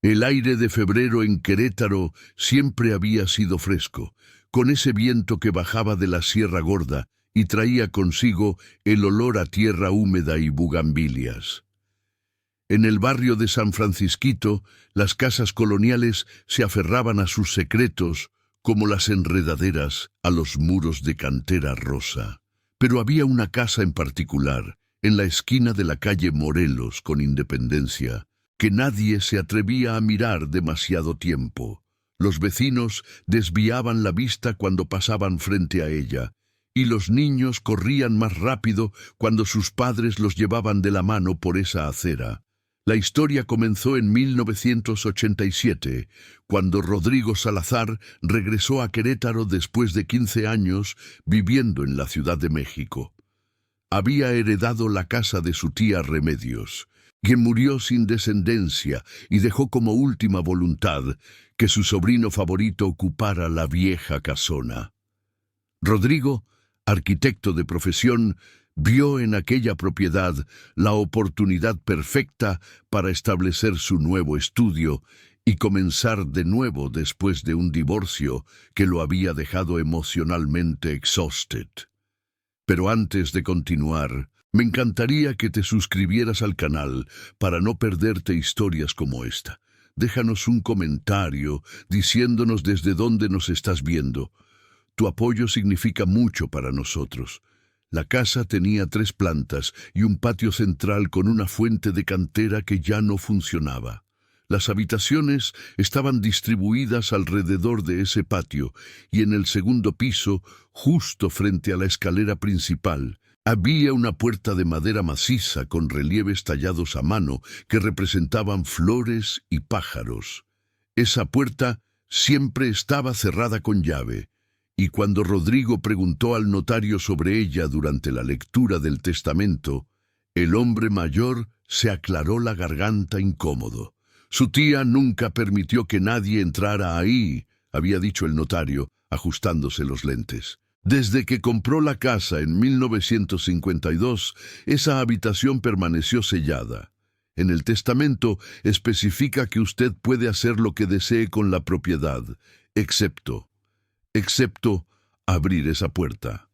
El aire de febrero en Querétaro siempre había sido fresco, con ese viento que bajaba de la Sierra Gorda y traía consigo el olor a tierra húmeda y bugambilias. En el barrio de San Francisquito, las casas coloniales se aferraban a sus secretos, como las enredaderas a los muros de cantera rosa. Pero había una casa en particular, en la esquina de la calle Morelos con Independencia, que nadie se atrevía a mirar demasiado tiempo. Los vecinos desviaban la vista cuando pasaban frente a ella, y los niños corrían más rápido cuando sus padres los llevaban de la mano por esa acera. La historia comenzó en 1987, cuando Rodrigo Salazar regresó a Querétaro después de 15 años viviendo en la Ciudad de México. Había heredado la casa de su tía Remedios, quien murió sin descendencia y dejó como última voluntad que su sobrino favorito ocupara la vieja casona. Rodrigo, arquitecto de profesión, vio en aquella propiedad la oportunidad perfecta para establecer su nuevo estudio y comenzar de nuevo después de un divorcio que lo había dejado emocionalmente exhausted. Pero antes de continuar, me encantaría que te suscribieras al canal para no perderte historias como esta. Déjanos un comentario diciéndonos desde dónde nos estás viendo. Tu apoyo significa mucho para nosotros. La casa tenía 3 plantas y un patio central con una fuente de cantera que ya no funcionaba. Las habitaciones estaban distribuidas alrededor de ese patio y en el segundo piso, justo frente a la escalera principal, había una puerta de madera maciza con relieves tallados a mano que representaban flores y pájaros. Esa puerta siempre estaba cerrada con llave, y cuando Rodrigo preguntó al notario sobre ella durante la lectura del testamento, el hombre mayor se aclaró la garganta incómodo. Su tía nunca permitió que nadie entrara ahí, había dicho el notario, ajustándose los lentes. Desde que compró la casa en 1952, esa habitación permaneció sellada. En el testamento especifica que usted puede hacer lo que desee con la propiedad, excepto abrir esa puerta.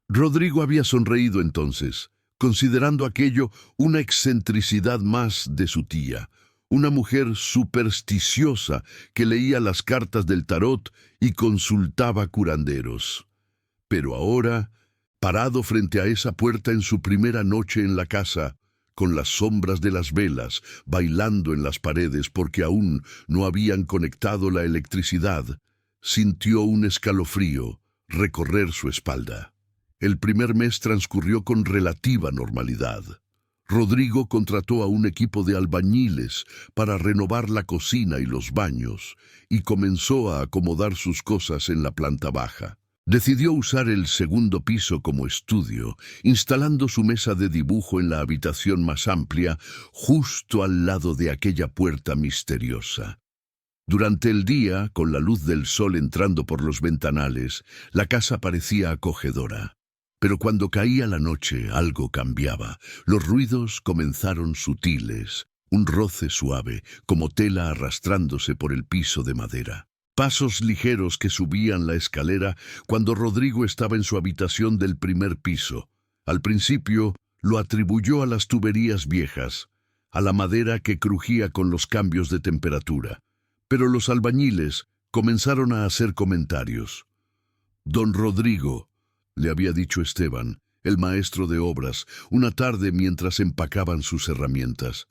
Rodrigo había sonreído entonces, considerando aquello una excentricidad más de su tía, una mujer supersticiosa que leía las cartas del tarot y consultaba curanderos. Pero ahora, parado frente a esa puerta en su primera noche en la casa, con las sombras de las velas bailando en las paredes porque aún no habían conectado la electricidad, sintió un escalofrío recorrer su espalda. El primer mes transcurrió con relativa normalidad. Rodrigo contrató a un equipo de albañiles para renovar la cocina y los baños y comenzó a acomodar sus cosas en la planta baja. Decidió usar el segundo piso como estudio, instalando su mesa de dibujo en la habitación más amplia, justo al lado de aquella puerta misteriosa. Durante el día, con la luz del sol entrando por los ventanales, la casa parecía acogedora. Pero cuando caía la noche, algo cambiaba. Los ruidos comenzaron sutiles, un roce suave, como tela arrastrándose por el piso de madera. Pasos ligeros que subían la escalera cuando Rodrigo estaba en su habitación del primer piso. Al principio, lo atribuyó a las tuberías viejas, a la madera que crujía con los cambios de temperatura. Pero los albañiles comenzaron a hacer comentarios. «Don Rodrigo», le había dicho Esteban, el maestro de obras, una tarde mientras empacaban sus herramientas.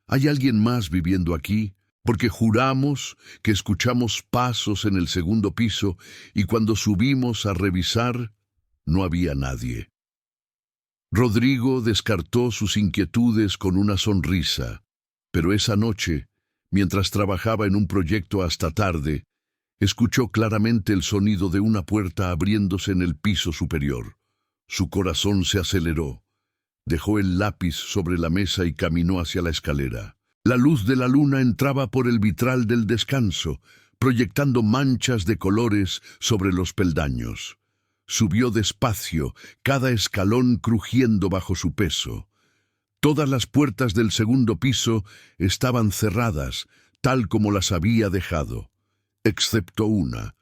«¿Hay alguien más viviendo aquí? Porque juramos que escuchamos pasos en el segundo piso y cuando subimos a revisar, no había nadie». Rodrigo descartó sus inquietudes con una sonrisa, pero esa noche, mientras trabajaba en un proyecto hasta tarde, escuchó claramente el sonido de una puerta abriéndose en el piso superior. Su corazón se aceleró. Dejó el lápiz sobre la mesa y caminó hacia la escalera. La luz de la luna entraba por el vitral del descanso, proyectando manchas de colores sobre los peldaños. Subió despacio, cada escalón crujiendo bajo su peso. Todas las puertas del segundo piso estaban cerradas, tal como las había dejado, excepto una.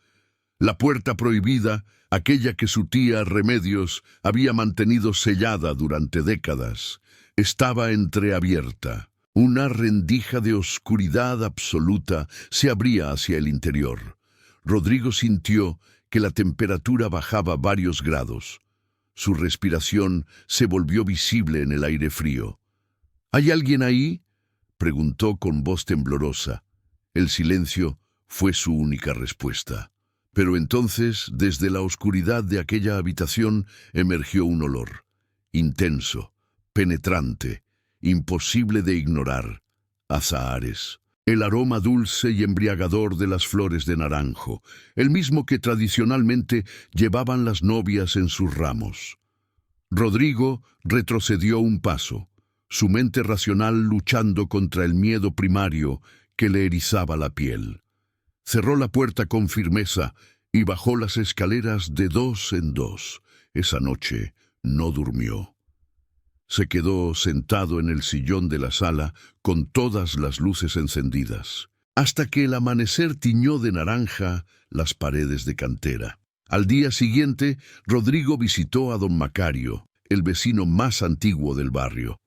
La puerta prohibida, aquella que su tía Remedios había mantenido sellada durante décadas, estaba entreabierta. Una rendija de oscuridad absoluta se abría hacia el interior. Rodrigo sintió que la temperatura bajaba varios grados. Su respiración se volvió visible en el aire frío. ¿Hay alguien ahí?, preguntó con voz temblorosa. El silencio fue su única respuesta. Pero entonces, desde la oscuridad de aquella habitación, emergió un olor. Intenso, penetrante, imposible de ignorar. Azahares. El aroma dulce y embriagador de las flores de naranjo, el mismo que tradicionalmente llevaban las novias en sus ramos. Rodrigo retrocedió un paso, su mente racional luchando contra el miedo primario que le erizaba la piel. Cerró la puerta con firmeza y bajó las escaleras de dos en dos. Esa noche no durmió. Se quedó sentado en el sillón de la sala con todas las luces encendidas, hasta que el amanecer tiñó de naranja las paredes de cantera. Al día siguiente, Rodrigo visitó a don Macario, el vecino más antiguo del barrio.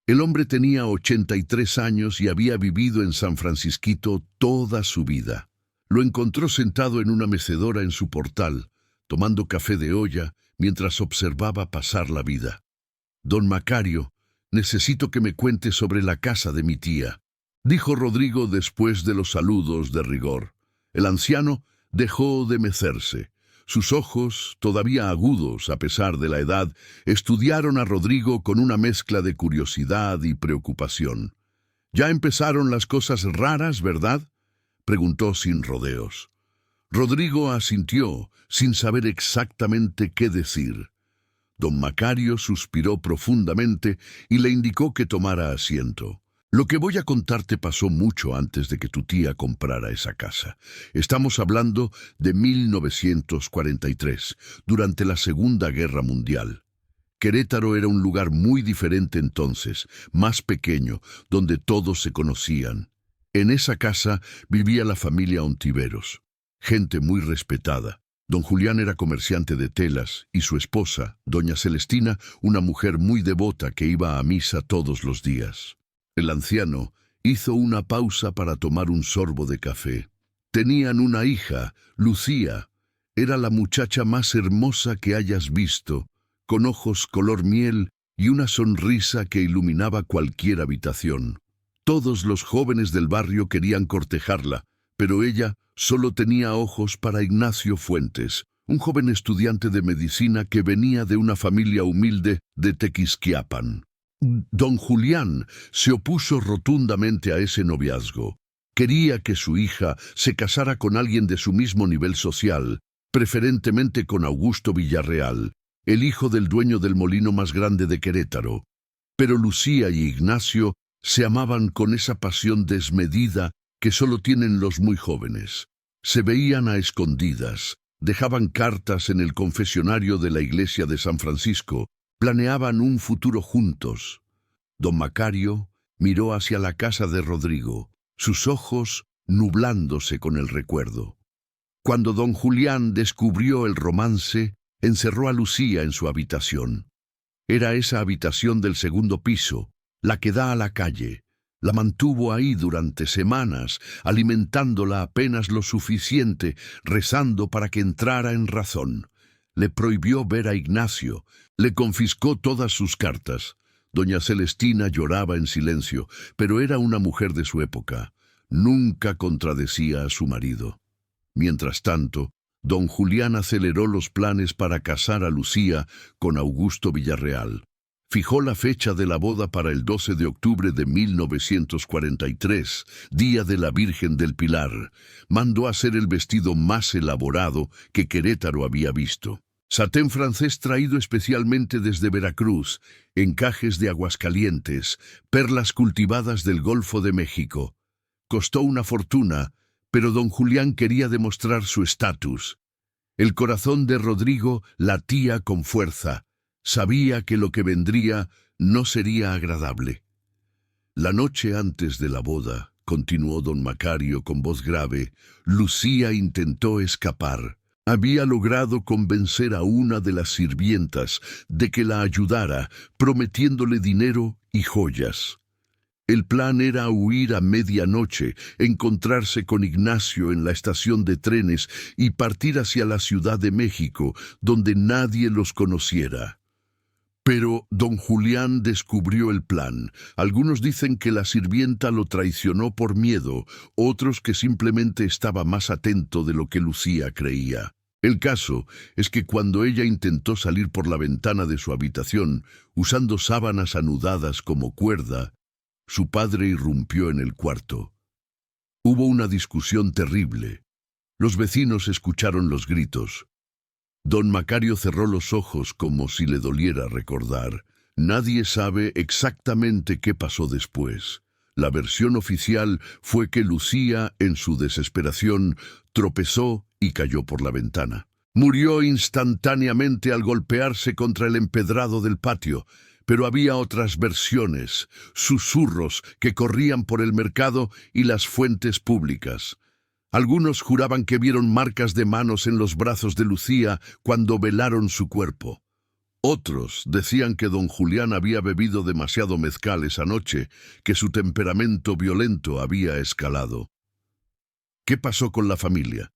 El hombre tenía 83 años y había vivido en San Francisquito toda su vida. Lo encontró sentado en una mecedora en su portal, tomando café de olla mientras observaba pasar la vida. «Don Macario, necesito que me cuente sobre la casa de mi tía», dijo Rodrigo después de los saludos de rigor. El anciano dejó de mecerse. Sus ojos, todavía agudos a pesar de la edad, estudiaron a Rodrigo con una mezcla de curiosidad y preocupación. «Ya empezaron las cosas raras, ¿verdad?», preguntó sin rodeos. Rodrigo asintió, sin saber exactamente qué decir. Don Macario suspiró profundamente y le indicó que tomara asiento. «Lo que voy a contarte pasó mucho antes de que tu tía comprara esa casa. Estamos hablando de 1943, durante la Segunda Guerra Mundial. Querétaro era un lugar muy diferente entonces, más pequeño, donde todos se conocían. En esa casa vivía la familia Ontiveros, gente muy respetada. Don Julián era comerciante de telas y su esposa, doña Celestina, una mujer muy devota que iba a misa todos los días. El anciano hizo una pausa para tomar un sorbo de café. Tenían una hija, Lucía. Era la muchacha más hermosa que hayas visto, con ojos color miel y una sonrisa que iluminaba cualquier habitación. Todos los jóvenes del barrio querían cortejarla, pero ella solo tenía ojos para Ignacio Fuentes, un joven estudiante de medicina que venía de una familia humilde de Tequisquiapan. Don Julián se opuso rotundamente a ese noviazgo. Quería que su hija se casara con alguien de su mismo nivel social, preferentemente con Augusto Villarreal, el hijo del dueño del molino más grande de Querétaro. Pero Lucía y Ignacio se amaban con esa pasión desmedida que solo tienen los muy jóvenes. Se veían a escondidas, dejaban cartas en el confesionario de la iglesia de San Francisco, planeaban un futuro juntos. Don Macario miró hacia la casa de Rodrigo, sus ojos nublándose con el recuerdo. Cuando don Julián descubrió el romance, encerró a Lucía en su habitación. Era esa habitación del segundo piso, la que da a la calle. La mantuvo ahí durante semanas, alimentándola apenas lo suficiente, rezando para que entrara en razón. Le prohibió ver a Ignacio, le confiscó todas sus cartas. Doña Celestina lloraba en silencio, pero era una mujer de su época. Nunca contradecía a su marido. Mientras tanto, don Julián aceleró los planes para casar a Lucía con Augusto Villarreal. Fijó la fecha de la boda para el 12 de octubre de 1943, día de la Virgen del Pilar. Mandó hacer el vestido más elaborado que Querétaro había visto. Satén francés traído especialmente desde Veracruz, encajes de Aguascalientes, perlas cultivadas del Golfo de México. Costó una fortuna, pero don Julián quería demostrar su estatus. El corazón de Rodrigo latía con fuerza. Sabía que lo que vendría no sería agradable. La noche antes de la boda, continuó don Macario con voz grave, Lucía intentó escapar. Había logrado convencer a una de las sirvientas de que la ayudara, prometiéndole dinero y joyas. El plan era huir a medianoche, encontrarse con Ignacio en la estación de trenes y partir hacia la Ciudad de México, donde nadie los conociera. Pero don Julián descubrió el plan. Algunos dicen que la sirvienta lo traicionó por miedo, otros que simplemente estaba más atento de lo que Lucía creía. El caso es que cuando ella intentó salir por la ventana de su habitación, usando sábanas anudadas como cuerda, su padre irrumpió en el cuarto. Hubo una discusión terrible. Los vecinos escucharon los gritos. Don Macario cerró los ojos como si le doliera recordar. Nadie sabe exactamente qué pasó después. La versión oficial fue que Lucía, en su desesperación, tropezó y cayó por la ventana. Murió instantáneamente al golpearse contra el empedrado del patio, pero había otras versiones, susurros que corrían por el mercado y las fuentes públicas. Algunos juraban que vieron marcas de manos en los brazos de Lucía cuando velaron su cuerpo. Otros decían que don Julián había bebido demasiado mezcal esa noche, que su temperamento violento había escalado. ¿Qué pasó con la familia?,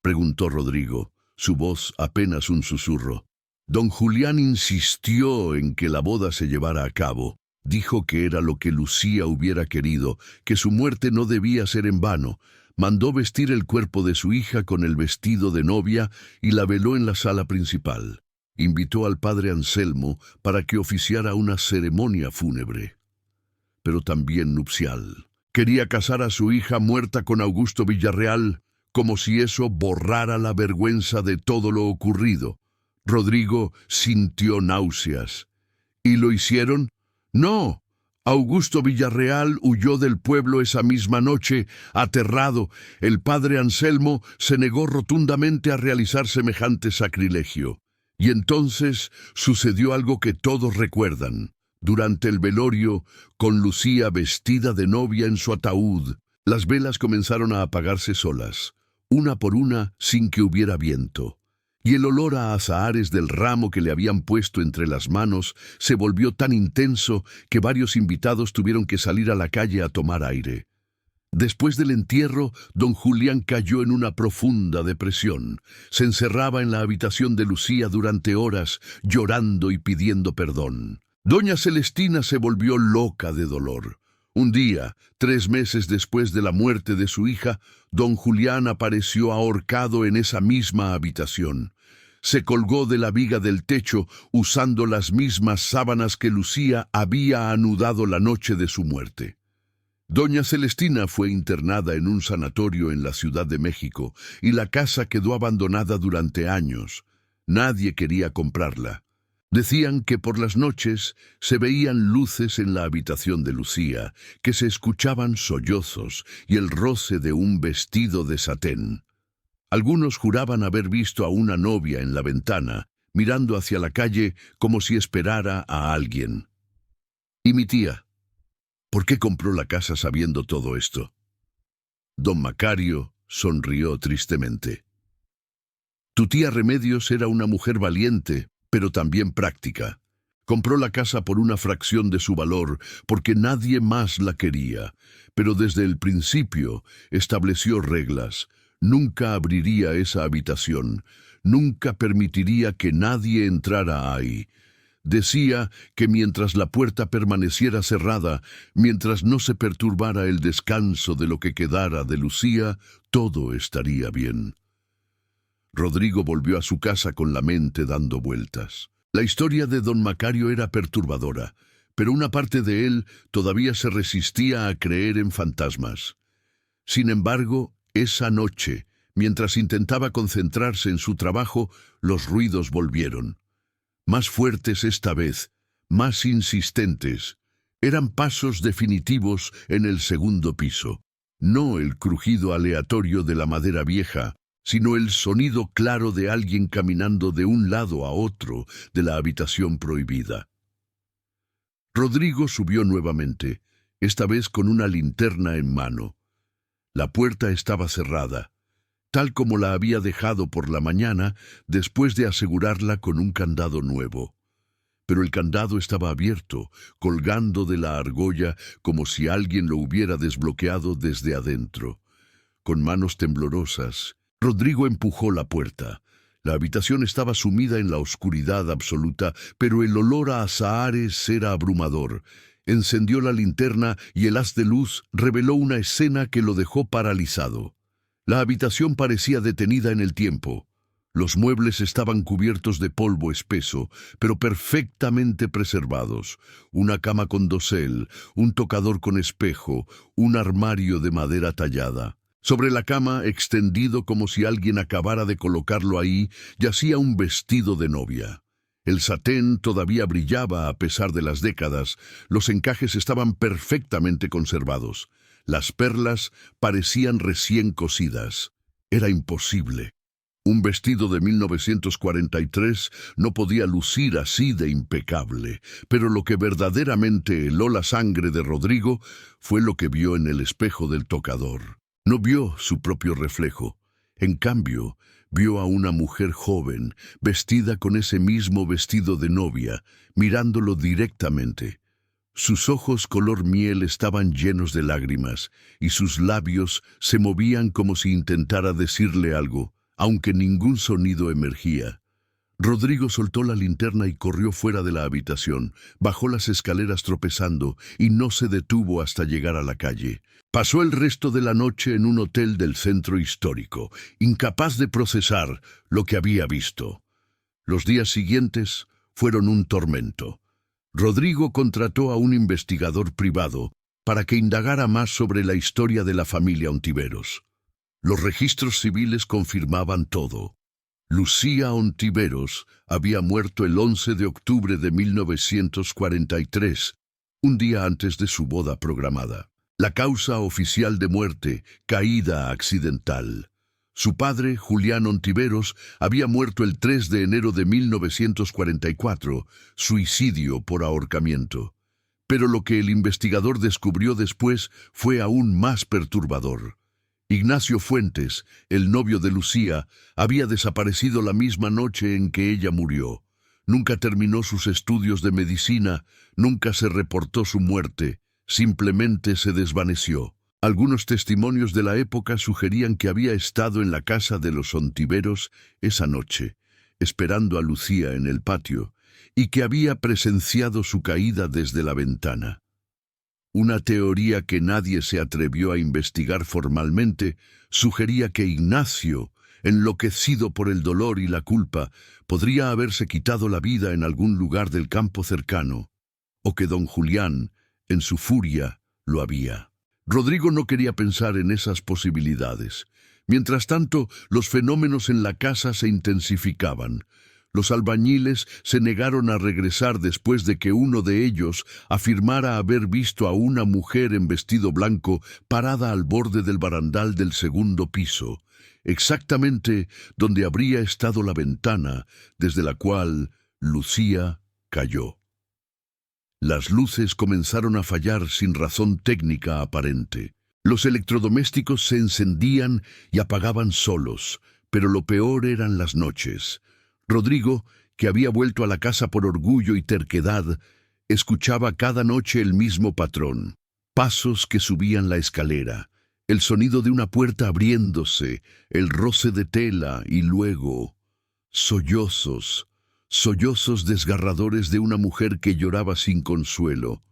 preguntó Rodrigo, su voz apenas un susurro. Don Julián insistió en que la boda se llevara a cabo. Dijo que era lo que Lucía hubiera querido, que su muerte no debía ser en vano. Mandó vestir el cuerpo de su hija con el vestido de novia y la veló en la sala principal. Invitó al padre Anselmo para que oficiara una ceremonia fúnebre, pero también nupcial. Quería casar a su hija muerta con Augusto Villarreal, como si eso borrara la vergüenza de todo lo ocurrido. Rodrigo sintió náuseas. ¿Y lo hicieron? No. Augusto Villarreal huyó del pueblo esa misma noche, aterrado. El padre Anselmo se negó rotundamente a realizar semejante sacrilegio. Y entonces sucedió algo que todos recuerdan. Durante el velorio, con Lucía vestida de novia en su ataúd, las velas comenzaron a apagarse solas, una por una, sin que hubiera viento. Y el olor a azahares del ramo que le habían puesto entre las manos se volvió tan intenso que varios invitados tuvieron que salir a la calle a tomar aire. Después del entierro, don Julián cayó en una profunda depresión. Se encerraba en la habitación de Lucía durante horas, llorando y pidiendo perdón. Doña Celestina se volvió loca de dolor. Un día, 3 meses después de la muerte de su hija, don Julián apareció ahorcado en esa misma habitación. Se colgó de la viga del techo usando las mismas sábanas que Lucía había anudado la noche de su muerte. Doña Celestina fue internada en un sanatorio en la Ciudad de México y la casa quedó abandonada durante años. Nadie quería comprarla. Decían que por las noches se veían luces en la habitación de Lucía, que se escuchaban sollozos y el roce de un vestido de satén. Algunos juraban haber visto a una novia en la ventana, mirando hacia la calle como si esperara a alguien. ¿Y mi tía? ¿Por qué compró la casa sabiendo todo esto? Don Macario sonrió tristemente. Tu tía Remedios era una mujer valiente, pero también práctica. Compró la casa por una fracción de su valor, porque nadie más la quería, pero desde el principio estableció reglas. Nunca abriría esa habitación, nunca permitiría que nadie entrara ahí. Decía que mientras la puerta permaneciera cerrada, mientras no se perturbara el descanso de lo que quedara de Lucía, todo estaría bien. Rodrigo volvió a su casa con la mente dando vueltas. La historia de don Macario era perturbadora, pero una parte de él todavía se resistía a creer en fantasmas. Sin embargo, esa noche, mientras intentaba concentrarse en su trabajo, los ruidos volvieron. Más fuertes esta vez, más insistentes. Eran pasos definitivos en el segundo piso. No el crujido aleatorio de la madera vieja, sino el sonido claro de alguien caminando de un lado a otro de la habitación prohibida. Rodrigo subió nuevamente, esta vez con una linterna en mano. La puerta estaba cerrada, tal como la había dejado por la mañana después de asegurarla con un candado nuevo. Pero el candado estaba abierto, colgando de la argolla como si alguien lo hubiera desbloqueado desde adentro. Con manos temblorosas, Rodrigo empujó la puerta. La habitación estaba sumida en la oscuridad absoluta, pero el olor a azahares era abrumador. Encendió la linterna y el haz de luz reveló una escena que lo dejó paralizado. La habitación parecía detenida en el tiempo. Los muebles estaban cubiertos de polvo espeso, pero perfectamente preservados. Una cama con dosel, un tocador con espejo, un armario de madera tallada. Sobre la cama, extendido como si alguien acabara de colocarlo ahí, yacía un vestido de novia. El satén todavía brillaba a pesar de las décadas. Los encajes estaban perfectamente conservados. Las perlas parecían recién cosidas. Era imposible. Un vestido de 1943 no podía lucir así de impecable, pero lo que verdaderamente heló la sangre de Rodrigo fue lo que vio en el espejo del tocador. No vio su propio reflejo. En cambio, vio a una mujer joven, vestida con ese mismo vestido de novia, mirándolo directamente. Sus ojos color miel estaban llenos de lágrimas, y sus labios se movían como si intentara decirle algo, aunque ningún sonido emergía. Rodrigo soltó la linterna y corrió fuera de la habitación, bajó las escaleras tropezando y no se detuvo hasta llegar a la calle. Pasó el resto de la noche en un hotel del centro histórico, incapaz de procesar lo que había visto. Los días siguientes fueron un tormento. Rodrigo contrató a un investigador privado para que indagara más sobre la historia de la familia Ontiveros. Los registros civiles confirmaban todo. Lucía Ontiveros había muerto el 11 de octubre de 1943, un día antes de su boda programada. La causa oficial de muerte, caída accidental. Su padre, Julián Ontiveros, había muerto el 3 de enero de 1944, suicidio por ahorcamiento. Pero lo que el investigador descubrió después fue aún más perturbador. Ignacio Fuentes, el novio de Lucía, había desaparecido la misma noche en que ella murió. Nunca terminó sus estudios de medicina, nunca se reportó su muerte, simplemente se desvaneció. Algunos testimonios de la época sugerían que había estado en la casa de los Ontiveros esa noche, esperando a Lucía en el patio, y que había presenciado su caída desde la ventana. Una teoría que nadie se atrevió a investigar formalmente sugería que Ignacio, enloquecido por el dolor y la culpa, podría haberse quitado la vida en algún lugar del campo cercano, o que don Julián, en su furia, lo había. Rodrigo no quería pensar en esas posibilidades. Mientras tanto, los fenómenos en la casa se intensificaban. Los albañiles se negaron a regresar después de que uno de ellos afirmara haber visto a una mujer en vestido blanco parada al borde del barandal del segundo piso, exactamente donde habría estado la ventana desde la cual Lucía cayó. Las luces comenzaron a fallar sin razón técnica aparente. Los electrodomésticos se encendían y apagaban solos, pero lo peor eran las noches. Rodrigo, que había vuelto a la casa por orgullo y terquedad, escuchaba cada noche el mismo patrón. Pasos que subían la escalera, el sonido de una puerta abriéndose, el roce de tela y luego sollozos. Sollozos desgarradores de una mujer que lloraba sin consuelo.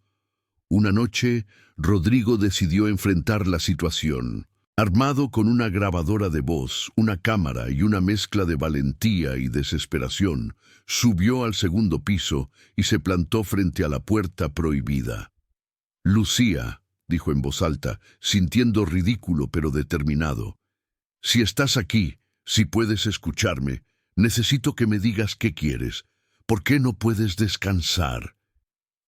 Una noche, Rodrigo decidió enfrentar la situación. Armado con una grabadora de voz, una cámara y una mezcla de valentía y desesperación, subió al segundo piso y se plantó frente a la puerta prohibida. «Lucía», dijo en voz alta, sintiendo ridículo pero determinado, «si estás aquí, si puedes escucharme, necesito que me digas qué quieres. ¿Por qué no puedes descansar?»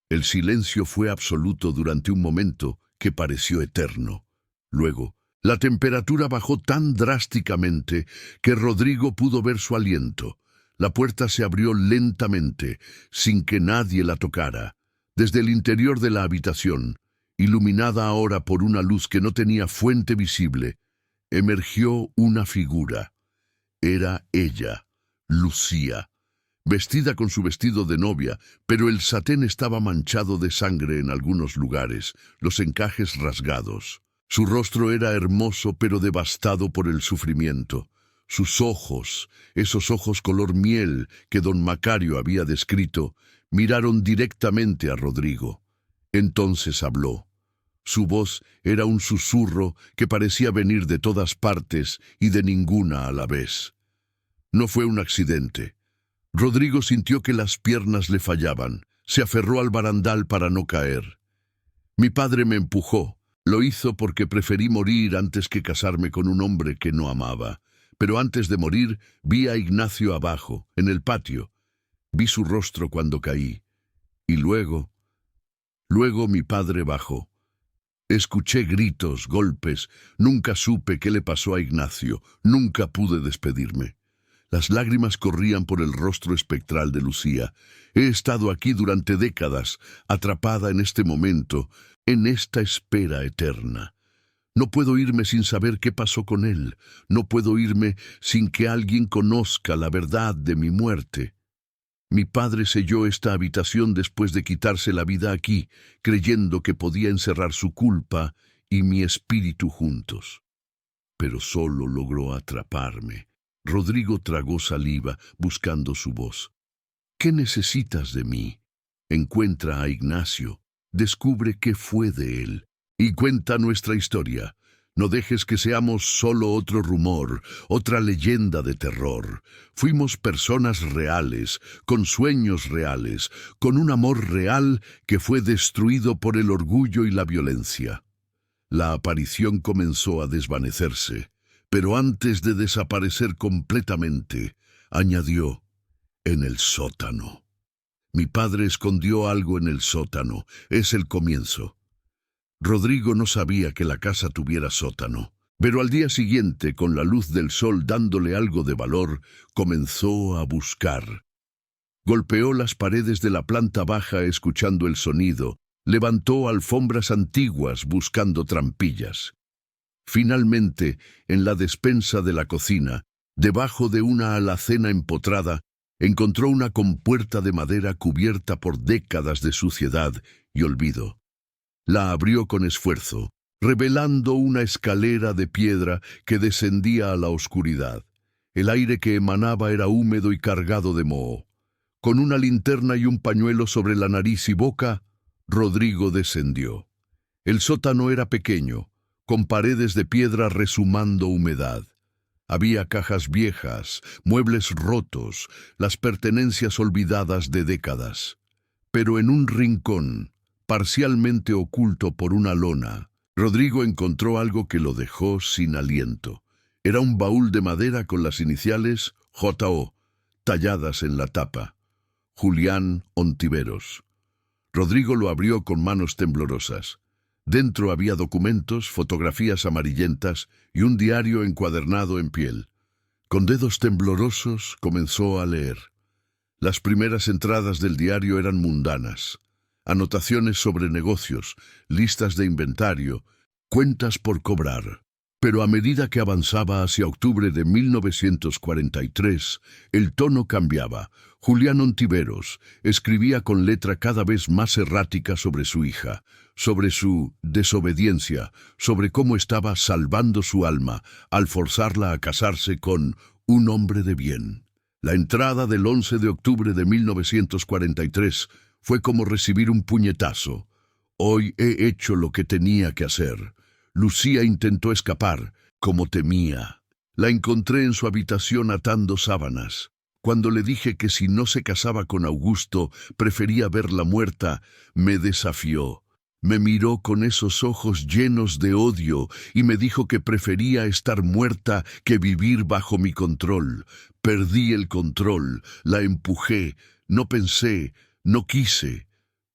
El silencio fue absoluto durante un momento que pareció eterno. Luego, la temperatura bajó tan drásticamente que Rodrigo pudo ver su aliento. La puerta se abrió lentamente, sin que nadie la tocara. Desde el interior de la habitación, Iluminada ahora por una luz que no tenía fuente visible, emergió una figura. Era ella, Lucía, vestida con su vestido de novia, pero el satén estaba manchado de sangre en algunos lugares, los encajes rasgados. Su rostro era hermoso pero devastado por el sufrimiento. Sus ojos, esos ojos color miel que don Macario había descrito, miraron directamente a Rodrigo. Entonces habló. Su voz era un susurro que parecía venir de todas partes y de ninguna a la vez. No fue un accidente. Rodrigo sintió que las piernas le fallaban. Se aferró al barandal para no caer. Mi padre me empujó. Lo hizo porque preferí morir antes que casarme con un hombre que no amaba. Pero antes de morir, vi a Ignacio abajo, en el patio. Vi su rostro cuando caí. Y luego mi padre bajó. Escuché gritos, golpes. Nunca supe qué le pasó a Ignacio. Nunca pude despedirme. Las lágrimas corrían por el rostro espectral de Lucía. He estado aquí durante décadas, atrapada en este momento, en esta espera eterna. No puedo irme sin saber qué pasó con él. No puedo irme sin que alguien conozca la verdad de mi muerte. Mi padre selló esta habitación después de quitarse la vida aquí, creyendo que podía encerrar su culpa y mi espíritu juntos. Pero solo logró atraparme. Rodrigo tragó saliva, buscando su voz. ¿Qué necesitas de mí? Encuentra a Ignacio. Descubre qué fue de él. Y cuenta nuestra historia. No dejes que seamos solo otro rumor, otra leyenda de terror. Fuimos personas reales, con sueños reales, con un amor real que fue destruido por el orgullo y la violencia. La aparición comenzó a desvanecerse, pero antes de desaparecer completamente, añadió, en el sótano. Mi padre escondió algo en el sótano. Es el comienzo. Rodrigo no sabía que la casa tuviera sótano, pero al día siguiente, con la luz del sol dándole algo de valor, comenzó a buscar. Golpeó las paredes de la planta baja escuchando el sonido, levantó alfombras antiguas buscando trampillas. Finalmente, en la despensa de la cocina, debajo de una alacena empotrada, encontró una compuerta de madera cubierta por décadas de suciedad y olvido. La abrió con esfuerzo, revelando una escalera de piedra que descendía a la oscuridad. El aire que emanaba era húmedo y cargado de moho. Con una linterna y un pañuelo sobre la nariz y boca, Rodrigo descendió. El sótano era pequeño, con paredes de piedra resumando humedad. Había cajas viejas, muebles rotos, las pertenencias olvidadas de décadas. Pero en un rincón, parcialmente oculto por una lona, Rodrigo encontró algo que lo dejó sin aliento. Era un baúl de madera con las iniciales J.O., talladas en la tapa. Julián Ontiveros. Rodrigo lo abrió con manos temblorosas. Dentro había documentos, fotografías amarillentas y un diario encuadernado en piel. Con dedos temblorosos comenzó a leer. Las primeras entradas del diario eran mundanas. Anotaciones sobre negocios, listas de inventario, cuentas por cobrar. Pero a medida que avanzaba hacia octubre de 1943, el tono cambiaba. Julián Ontiveros escribía con letra cada vez más errática sobre su hija, sobre su desobediencia, sobre cómo estaba salvando su alma al forzarla a casarse con un hombre de bien. La entrada del 11 de octubre de 1943 fue como recibir un puñetazo. Hoy he hecho lo que tenía que hacer. Lucía intentó escapar, como temía. La encontré en su habitación atando sábanas. Cuando le dije que si no se casaba con Augusto, prefería verla muerta, me desafió. Me miró con esos ojos llenos de odio y me dijo que prefería estar muerta que vivir bajo mi control. Perdí el control, la empujé, no pensé, no quise,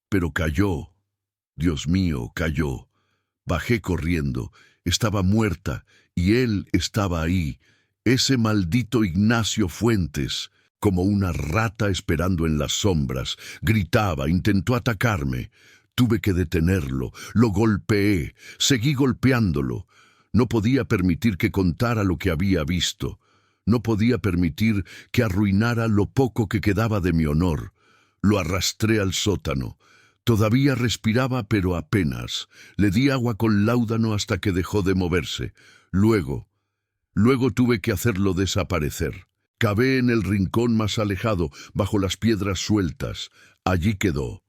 pero cayó. Dios mío, cayó. Bajé corriendo. Estaba muerta y él estaba ahí, ese maldito Ignacio Fuentes, como una rata esperando en las sombras. Gritaba, intentó atacarme. Tuve que detenerlo, lo golpeé, seguí golpeándolo. No podía permitir que contara lo que había visto. No podía permitir que arruinara lo poco que quedaba de mi honor. Lo arrastré al sótano. Todavía respiraba, pero apenas. Le di agua con láudano hasta que dejó de moverse. Luego tuve que hacerlo desaparecer. Cavé en el rincón más alejado, bajo las piedras sueltas. Allí quedó.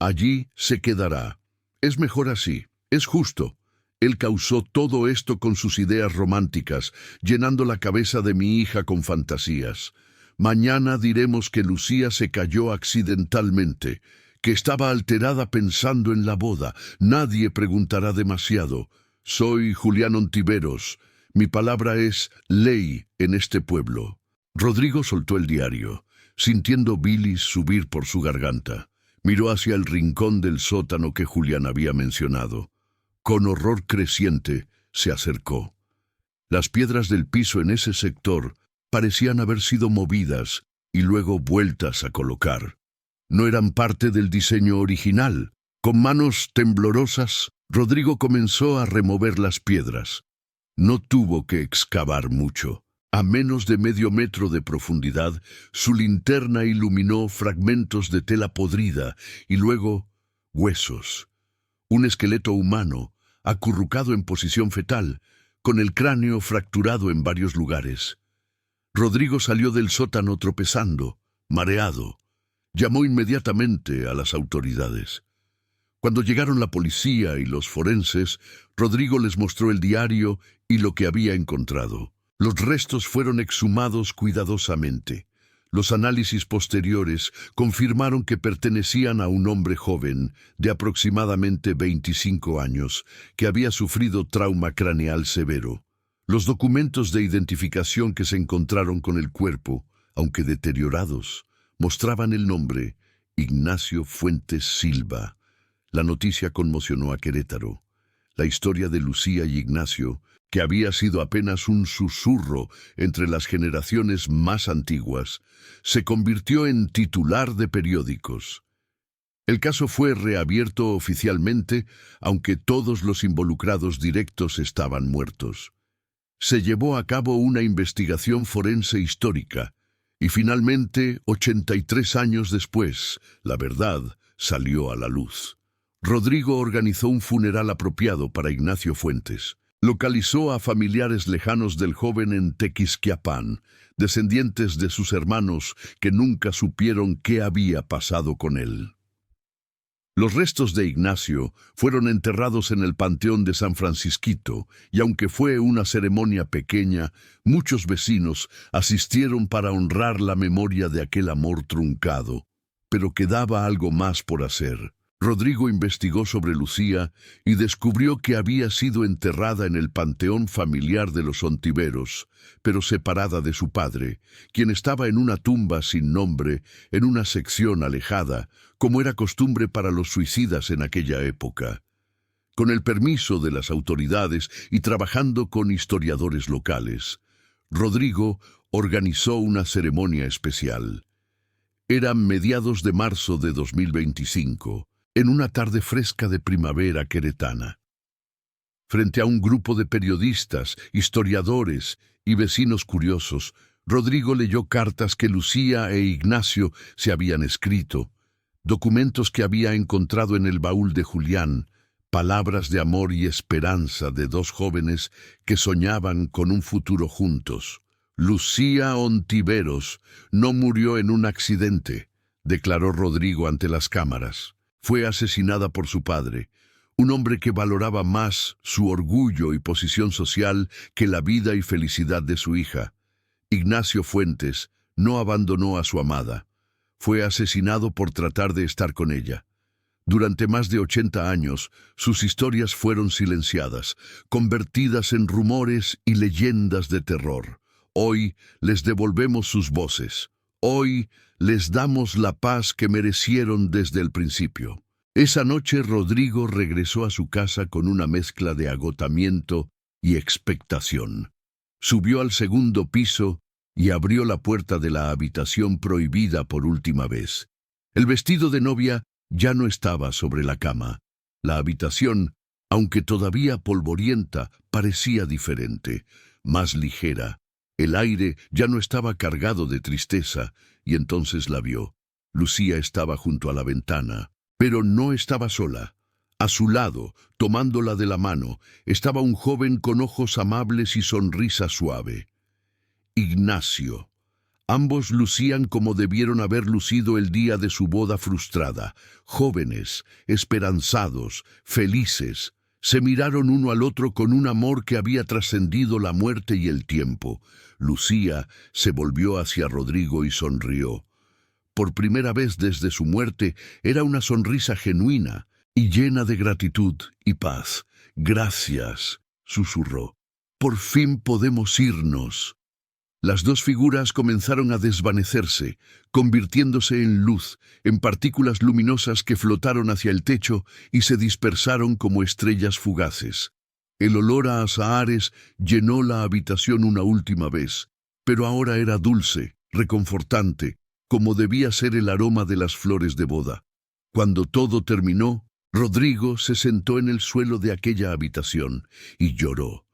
Allí se quedará. Es mejor así. Es justo. Él causó todo esto con sus ideas románticas, llenando la cabeza de mi hija con fantasías. Mañana diremos que Lucía se cayó accidentalmente, que estaba alterada pensando en la boda. Nadie preguntará demasiado. Soy Julián Ontiveros. Mi palabra es ley en este pueblo. Rodrigo soltó el diario, sintiendo bilis subir por su garganta. Miró hacia el rincón del sótano que Julián había mencionado. Con horror creciente, se acercó. Las piedras del piso en ese sector parecían haber sido movidas y luego vueltas a colocar. No eran parte del diseño original. Con manos temblorosas, Rodrigo comenzó a remover las piedras. No tuvo que excavar mucho. A menos de medio metro de profundidad, su linterna iluminó fragmentos de tela podrida y luego huesos. Un esqueleto humano, acurrucado en posición fetal, con el cráneo fracturado en varios lugares. Rodrigo salió del sótano tropezando, mareado. Llamó inmediatamente a las autoridades. Cuando llegaron la policía y los forenses, Rodrigo les mostró el diario y lo que había encontrado. Los restos fueron exhumados cuidadosamente. Los análisis posteriores confirmaron que pertenecían a un hombre joven, de aproximadamente 25 años, que había sufrido trauma craneal severo. Los documentos de identificación que se encontraron con el cuerpo, aunque deteriorados, mostraban el nombre Ignacio Fuentes Silva. La noticia conmocionó a Querétaro. La historia de Lucía y Ignacio, que había sido apenas un susurro entre las generaciones más antiguas, se convirtió en titular de periódicos. El caso fue reabierto oficialmente, aunque todos los involucrados directos estaban muertos. Se llevó a cabo una investigación forense histórica, y finalmente, 83 años después, la verdad salió a la luz. Rodrigo organizó un funeral apropiado para Ignacio Fuentes. Localizó a familiares lejanos del joven en Tequisquiapan, descendientes de sus hermanos que nunca supieron qué había pasado con él. Los restos de Ignacio fueron enterrados en el Panteón de San Francisquito, y aunque fue una ceremonia pequeña, muchos vecinos asistieron para honrar la memoria de aquel amor truncado. Pero quedaba algo más por hacer. Rodrigo investigó sobre Lucía y descubrió que había sido enterrada en el panteón familiar de los Ontiveros, pero separada de su padre, quien estaba en una tumba sin nombre, en una sección alejada, como era costumbre para los suicidas en aquella época. Con el permiso de las autoridades y trabajando con historiadores locales, Rodrigo organizó una ceremonia especial. Era mediados de marzo de 2025. En una tarde fresca de primavera queretana. Frente a un grupo de periodistas, historiadores y vecinos curiosos, Rodrigo leyó cartas que Lucía e Ignacio se habían escrito, documentos que había encontrado en el baúl de Julián, palabras de amor y esperanza de dos jóvenes que soñaban con un futuro juntos. Lucía Ontiveros no murió en un accidente, declaró Rodrigo ante las cámaras. Fue asesinada por su padre, un hombre que valoraba más su orgullo y posición social que la vida y felicidad de su hija. Ignacio Fuentes no abandonó a su amada. Fue asesinado por tratar de estar con ella. Durante más de 80 años, sus historias fueron silenciadas, convertidas en rumores y leyendas de terror. Hoy les devolvemos sus voces. Hoy les damos la paz que merecieron desde el principio. Esa noche Rodrigo regresó a su casa con una mezcla de agotamiento y expectación. Subió al segundo piso y abrió la puerta de la habitación prohibida por última vez. El vestido de novia ya no estaba sobre la cama. La habitación, aunque todavía polvorienta, parecía diferente, más ligera. El aire ya no estaba cargado de tristeza, y entonces la vio. Lucía estaba junto a la ventana, pero no estaba sola. A su lado, tomándola de la mano, estaba un joven con ojos amables y sonrisa suave. Ignacio. Ambos lucían como debieron haber lucido el día de su boda frustrada, jóvenes, esperanzados, felices. Se miraron uno al otro con un amor que había trascendido la muerte y el tiempo. Lucía se volvió hacia Rodrigo y sonrió. Por primera vez desde su muerte era una sonrisa genuina y llena de gratitud y paz. «Gracias», susurró. «Por fin podemos irnos». Las dos figuras comenzaron a desvanecerse, convirtiéndose en luz, en partículas luminosas que flotaron hacia el techo y se dispersaron como estrellas fugaces. El olor a azahares llenó la habitación una última vez, pero ahora era dulce, reconfortante, como debía ser el aroma de las flores de boda. Cuando todo terminó, Rodrigo se sentó en el suelo de aquella habitación y lloró.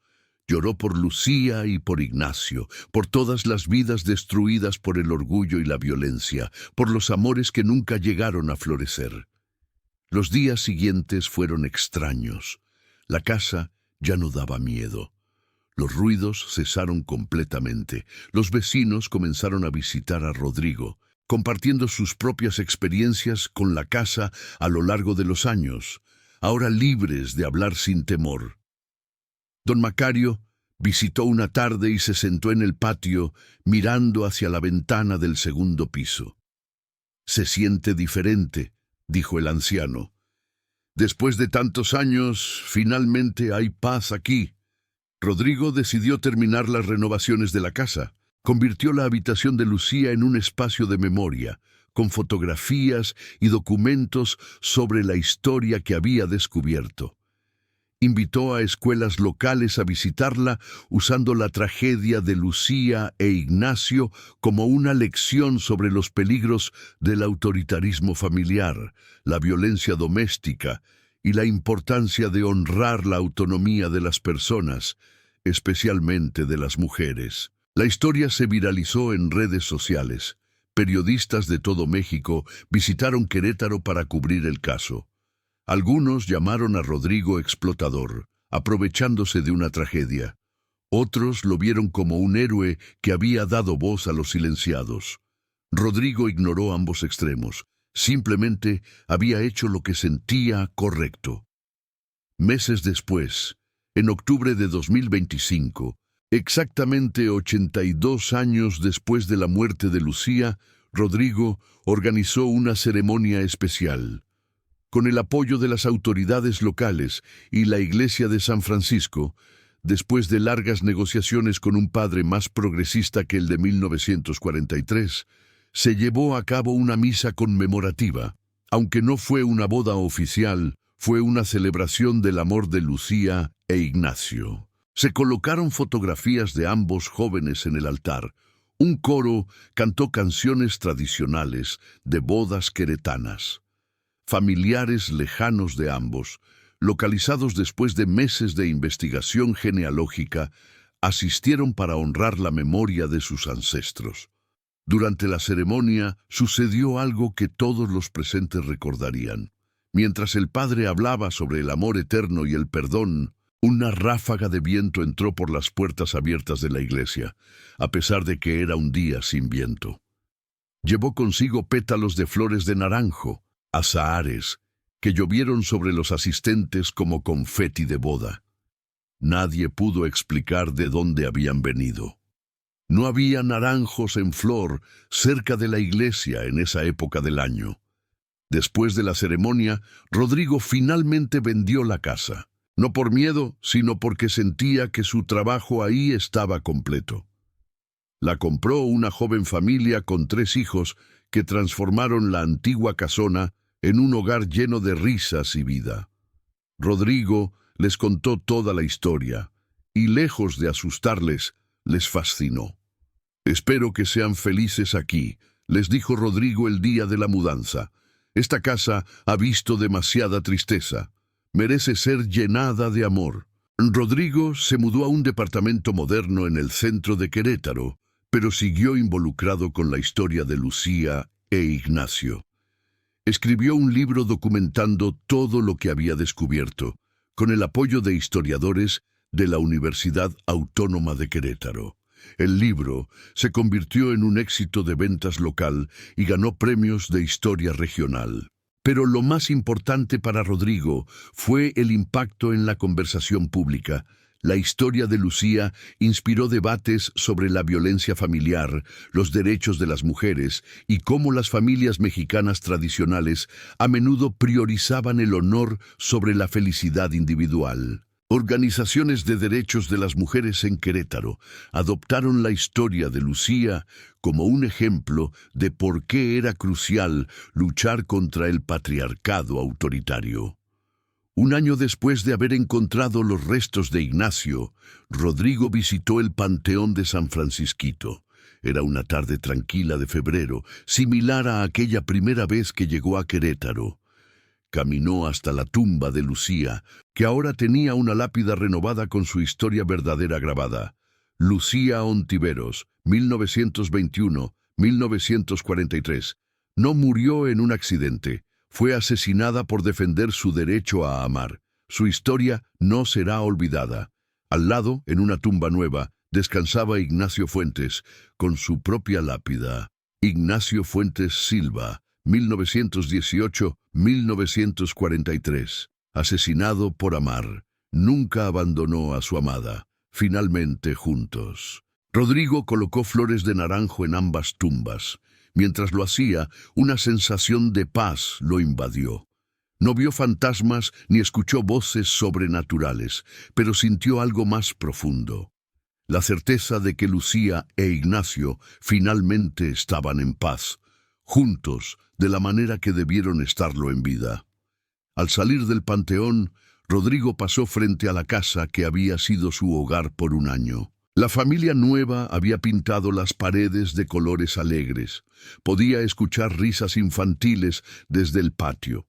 Lloró por Lucía y por Ignacio, por todas las vidas destruidas por el orgullo y la violencia, por los amores que nunca llegaron a florecer. Los días siguientes fueron extraños. La casa ya no daba miedo. Los ruidos cesaron completamente. Los vecinos comenzaron a visitar a Rodrigo, compartiendo sus propias experiencias con la casa a lo largo de los años, ahora libres de hablar sin temor. Don Macario visitó una tarde y se sentó en el patio mirando hacia la ventana del segundo piso. «Se siente diferente», dijo el anciano. «Después de tantos años, finalmente hay paz aquí». Rodrigo decidió terminar las renovaciones de la casa. Convirtió la habitación de Lucía en un espacio de memoria, con fotografías y documentos sobre la historia que había descubierto. Invitó a escuelas locales a visitarla usando la tragedia de Lucía e Ignacio como una lección sobre los peligros del autoritarismo familiar, la violencia doméstica y la importancia de honrar la autonomía de las personas, especialmente de las mujeres. La historia se viralizó en redes sociales. Periodistas de todo México visitaron Querétaro para cubrir el caso. Algunos llamaron a Rodrigo explotador, aprovechándose de una tragedia. Otros lo vieron como un héroe que había dado voz a los silenciados. Rodrigo ignoró ambos extremos. Simplemente había hecho lo que sentía correcto. Meses después, en octubre de 2025, exactamente 82 años después de la muerte de Lucía, Rodrigo organizó una ceremonia especial. Con el apoyo de las autoridades locales y la Iglesia de San Francisco, después de largas negociaciones con un padre más progresista que el de 1943, se llevó a cabo una misa conmemorativa. Aunque no fue una boda oficial, fue una celebración del amor de Lucía e Ignacio. Se colocaron fotografías de ambos jóvenes en el altar. Un coro cantó canciones tradicionales de bodas queretanas. Familiares lejanos de ambos, localizados después de meses de investigación genealógica, asistieron para honrar la memoria de sus ancestros. Durante la ceremonia sucedió algo que todos los presentes recordarían. Mientras el padre hablaba sobre el amor eterno y el perdón, una ráfaga de viento entró por las puertas abiertas de la iglesia, a pesar de que era un día sin viento. Llevó consigo pétalos de flores de naranjo, azahares, que llovieron sobre los asistentes como confeti de boda. Nadie pudo explicar de dónde habían venido. No había naranjos en flor cerca de la iglesia en esa época del año. Después de la ceremonia, Rodrigo finalmente vendió la casa. No por miedo, sino porque sentía que su trabajo ahí estaba completo. La compró una joven familia con 3 hijos que transformaron la antigua casona en un hogar lleno de risas y vida. Rodrigo les contó toda la historia, y lejos de asustarles, les fascinó. «Espero que sean felices aquí», les dijo Rodrigo el día de la mudanza. Esta casa ha visto demasiada tristeza. Merece ser llenada de amor. Rodrigo se mudó a un departamento moderno en el centro de Querétaro, pero siguió involucrado con la historia de Lucía e Ignacio. Escribió un libro documentando todo lo que había descubierto, con el apoyo de historiadores de la Universidad Autónoma de Querétaro. El libro se convirtió en un éxito de ventas local y ganó premios de historia regional. Pero lo más importante para Rodrigo fue el impacto en la conversación pública. La historia de Lucía inspiró debates sobre la violencia familiar, los derechos de las mujeres y cómo las familias mexicanas tradicionales a menudo priorizaban el honor sobre la felicidad individual. Organizaciones de derechos de las mujeres en Querétaro adoptaron la historia de Lucía como un ejemplo de por qué era crucial luchar contra el patriarcado autoritario. Un año después de haber encontrado los restos de Ignacio, Rodrigo visitó el Panteón de San Francisquito. Era una tarde tranquila de febrero, similar a aquella primera vez que llegó a Querétaro. Caminó hasta la tumba de Lucía, que ahora tenía una lápida renovada con su historia verdadera grabada. Lucía Ontiveros, 1921-1943. No murió en un accidente. Fue asesinada por defender su derecho a amar. Su historia no será olvidada. Al lado, en una tumba nueva, descansaba Ignacio Fuentes, con su propia lápida. Ignacio Fuentes Silva, 1918-1943. Asesinado por amar. Nunca abandonó a su amada. Finalmente juntos. Rodrigo colocó flores de naranjo en ambas tumbas. Mientras lo hacía, una sensación de paz lo invadió. No vio fantasmas ni escuchó voces sobrenaturales, pero sintió algo más profundo. La certeza de que Lucía e Ignacio finalmente estaban en paz, juntos, de la manera que debieron estarlo en vida. Al salir del panteón, Rodrigo pasó frente a la casa que había sido su hogar por un año. La familia nueva había pintado las paredes de colores alegres. Podía escuchar risas infantiles desde el patio.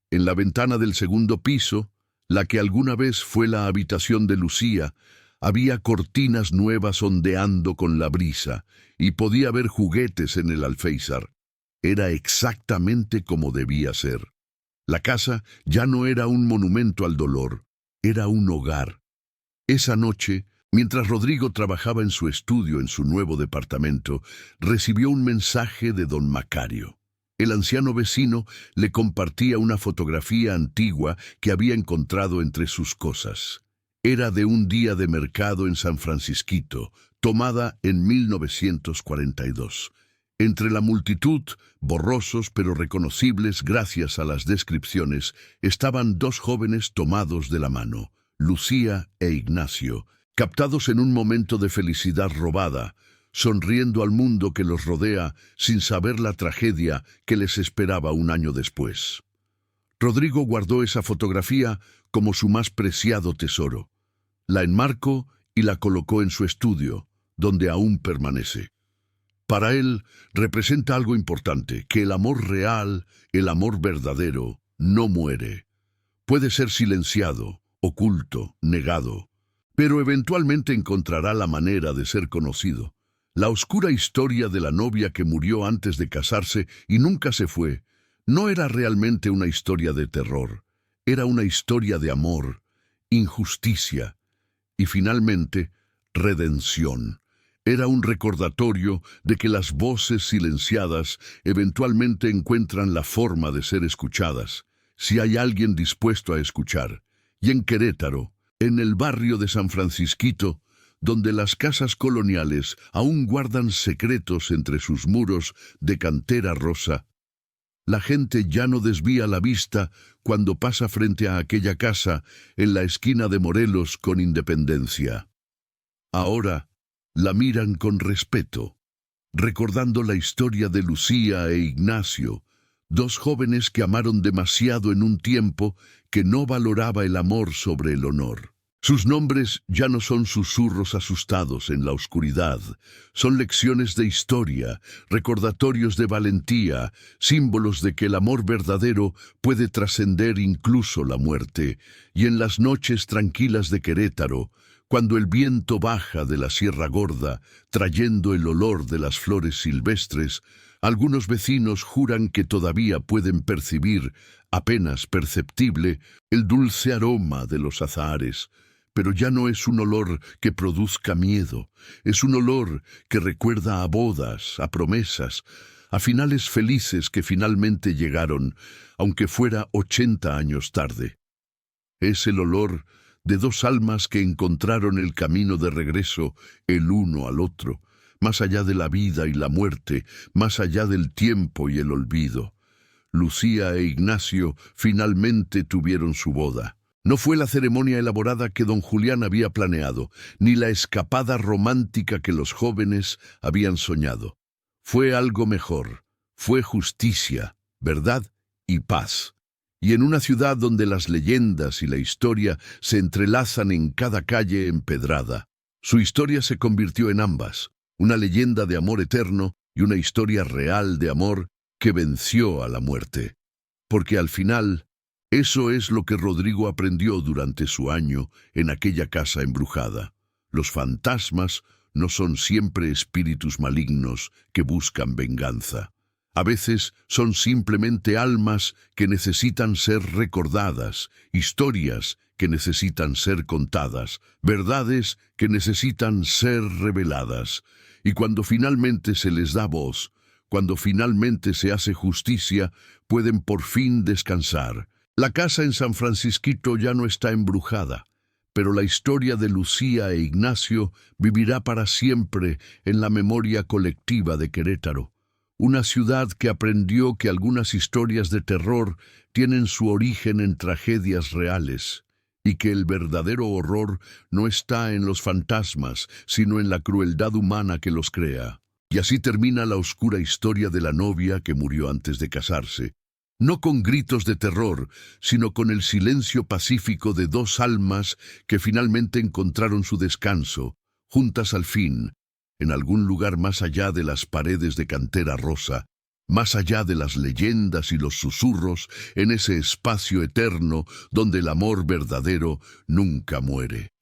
En la ventana del segundo piso, la que alguna vez fue la habitación de Lucía, había cortinas nuevas ondeando con la brisa y podía ver juguetes en el alféizar. Era exactamente como debía ser. La casa ya no era un monumento al dolor, era un hogar. Esa noche, mientras Rodrigo trabajaba en su estudio en su nuevo departamento, recibió un mensaje de don Macario. El anciano vecino le compartía una fotografía antigua que había encontrado entre sus cosas. Era de un día de mercado en San Francisquito, tomada en 1942. Entre la multitud, borrosos pero reconocibles gracias a las descripciones, estaban dos jóvenes tomados de la mano, Lucía e Ignacio, captados en un momento de felicidad robada, sonriendo al mundo que los rodea sin saber la tragedia que les esperaba un año después. Rodrigo guardó esa fotografía como su más preciado tesoro. La enmarcó y la colocó en su estudio, donde aún permanece. Para él representa algo importante, que el amor real, el amor verdadero, no muere. Puede ser silenciado, oculto, negado, pero eventualmente encontrará la manera de ser conocido. La oscura historia de la novia que murió antes de casarse y nunca se fue, no era realmente una historia de terror, era una historia de amor, injusticia y finalmente redención. Era un recordatorio de que las voces silenciadas eventualmente encuentran la forma de ser escuchadas, si hay alguien dispuesto a escuchar. Y en Querétaro, en el barrio de San Francisquito, donde las casas coloniales aún guardan secretos entre sus muros de cantera rosa, la gente ya no desvía la vista cuando pasa frente a aquella casa en la esquina de Morelos con Independencia. Ahora la miran con respeto, recordando la historia de Lucía e Ignacio, dos jóvenes que amaron demasiado en un tiempo que no valoraba el amor sobre el honor. Sus nombres ya no son susurros asustados en la oscuridad, son lecciones de historia, recordatorios de valentía, símbolos de que el amor verdadero puede trascender incluso la muerte. Y en las noches tranquilas de Querétaro, cuando el viento baja de la Sierra Gorda, trayendo el olor de las flores silvestres, algunos vecinos juran que todavía pueden percibir, apenas perceptible, el dulce aroma de los azahares. Pero ya no es un olor que produzca miedo, es un olor que recuerda a bodas, a promesas, a finales felices que finalmente llegaron, aunque fuera 80 años tarde. Es el olor de dos almas que encontraron el camino de regreso el uno al otro, más allá de la vida y la muerte, más allá del tiempo y el olvido. Lucía e Ignacio finalmente tuvieron su boda. No fue la ceremonia elaborada que don Julián había planeado, ni la escapada romántica que los jóvenes habían soñado. Fue algo mejor, fue justicia, verdad y paz. Y en una ciudad donde las leyendas y la historia se entrelazan en cada calle empedrada, su historia se convirtió en ambas, una leyenda de amor eterno y una historia real de amor que venció a la muerte. Porque al final, eso es lo que Rodrigo aprendió durante su año en aquella casa embrujada. Los fantasmas no son siempre espíritus malignos que buscan venganza. A veces son simplemente almas que necesitan ser recordadas, historias que necesitan ser contadas, verdades que necesitan ser reveladas. Y cuando finalmente se les da voz, cuando finalmente se hace justicia, pueden por fin descansar. La casa en San Francisquito ya no está embrujada, pero la historia de Lucía e Ignacio vivirá para siempre en la memoria colectiva de Querétaro. Una ciudad que aprendió que algunas historias de terror tienen su origen en tragedias reales, y que el verdadero horror no está en los fantasmas, sino en la crueldad humana que los crea. Y así termina la oscura historia de la novia que murió antes de casarse. No con gritos de terror, sino con el silencio pacífico de dos almas que finalmente encontraron su descanso, juntas al fin, en algún lugar más allá de las paredes de cantera rosa, más allá de las leyendas y los susurros, en ese espacio eterno donde el amor verdadero nunca muere.